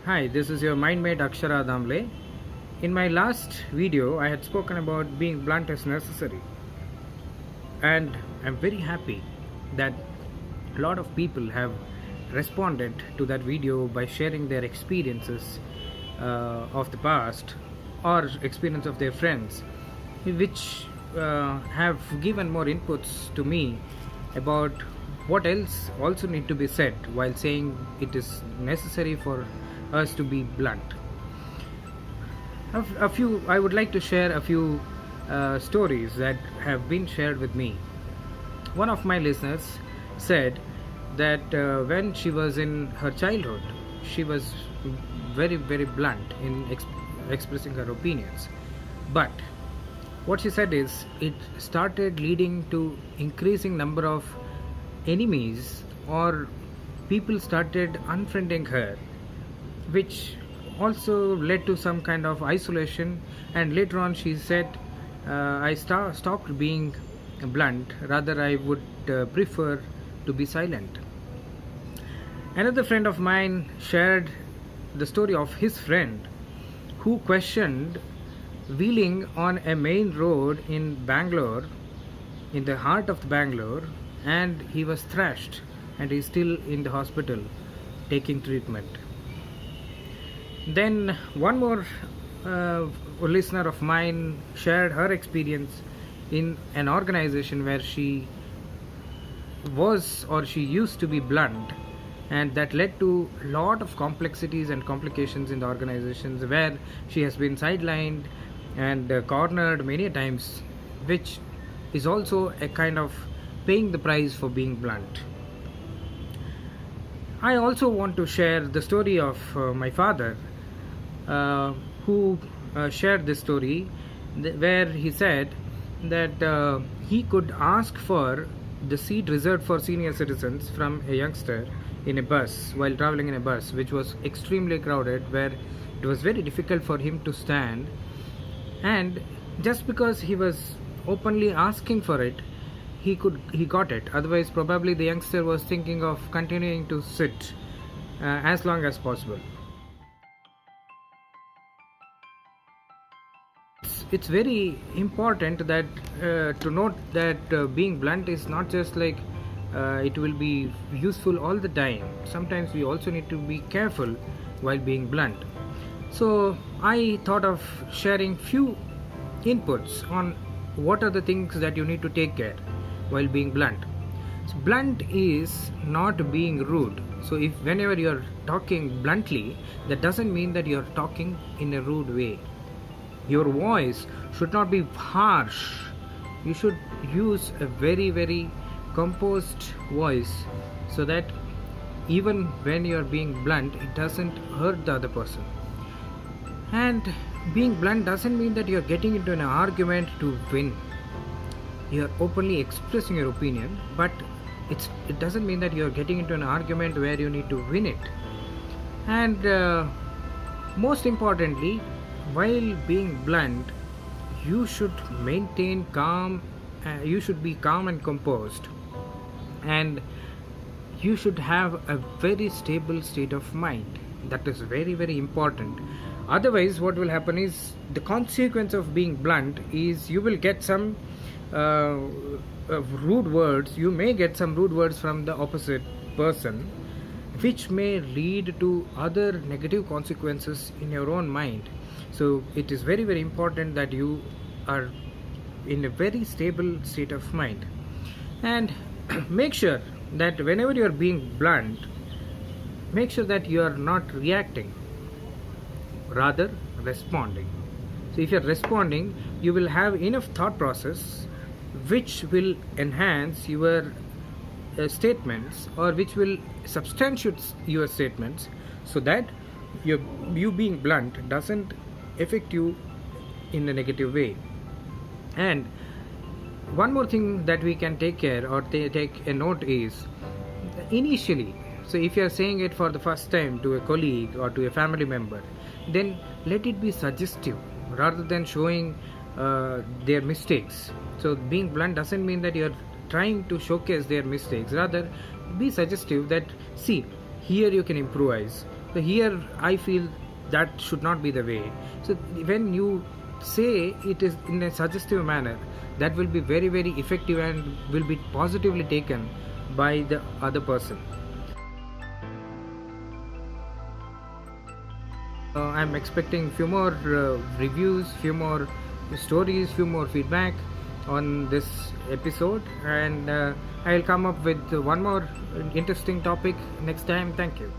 Hi, this is your Mindmate Akshara Damle. In my last video, I had spoken about being blunt is necessary, and I'm very happy that a lot of people have responded to that video by sharing their experiences of the past or experience of their friends, which have given more inputs to me about what else also need to be said while saying it is necessary for us to be blunt. I would like to share a few stories that have been shared with me. One of my listeners said that when she was in her childhood, she was very blunt in expressing her opinions. But what she said is it started leading to increasing number of enemies, or people started unfriending her, which also led to some kind of isolation. And later on she said, I stopped being blunt, rather I would prefer to be silent. Another friend of mine shared the story of his friend who questioned wheeling on a main road in Bangalore, in the heart of Bangalore, and he was thrashed and he's still in the hospital taking treatment. Then one more listener of mine shared her experience in an organization where she used to be blunt, and that led to a lot of complexities and complications in the organizations, where she has been sidelined and cornered many times, which is also a kind of paying the price for being blunt. I also want to share the story of my father, who shared this story where he said that he could ask for the seat reserved for senior citizens from a youngster in a bus while traveling in a bus which was extremely crowded, where it was very difficult for him to stand, and just because he was openly asking for it, he got it. Otherwise probably the youngster was thinking of continuing to sit as long as possible. It's very important that to note that being blunt is not just like it will be useful all the time. Sometimes we also need to be careful while being blunt. So I thought of sharing few inputs on what are the things that you need to take care while being blunt. So blunt is not being rude. So if whenever you're talking bluntly, that doesn't mean that you're talking in a rude way. Your voice should not be harsh. You should use a very composed voice, so that even when you're being blunt, it doesn't hurt the other person. And being blunt doesn't mean that you're getting into an argument to win. You're openly expressing your opinion, but it doesn't mean that you're getting into an argument where you need to win it. And most importantly, while being blunt, you should maintain calm. You should be calm and composed, and you should have a very stable state of mind. That is very important. Otherwise what will happen is, the consequence of being blunt is you will get some rude words. You may get some rude words from the opposite person, which may lead to other negative consequences in your own mind. So it is very important that you are in a very stable state of mind, and make sure that whenever you are being blunt, make sure that you are not reacting, rather responding. So if you are responding, you will have enough thought process which will enhance your statements, or which will substantiate your statements, so that you being blunt doesn't affect you in a negative way. And one more thing that we can take care or take a note is, initially, so if you are saying it for the first time to a colleague or to a family member, then let it be suggestive rather than showing their mistakes. So being blunt doesn't mean that you're trying to showcase their mistakes. Rather, be suggestive that, see, here you can improvise, So here I feel that should not be the way. So when you say it is in a suggestive manner, that will be very very effective and will be positively taken by the other person. I'm expecting few more reviews, few more stories, few more feedback on this episode, and I'll come up with one more interesting topic next time. Thank you.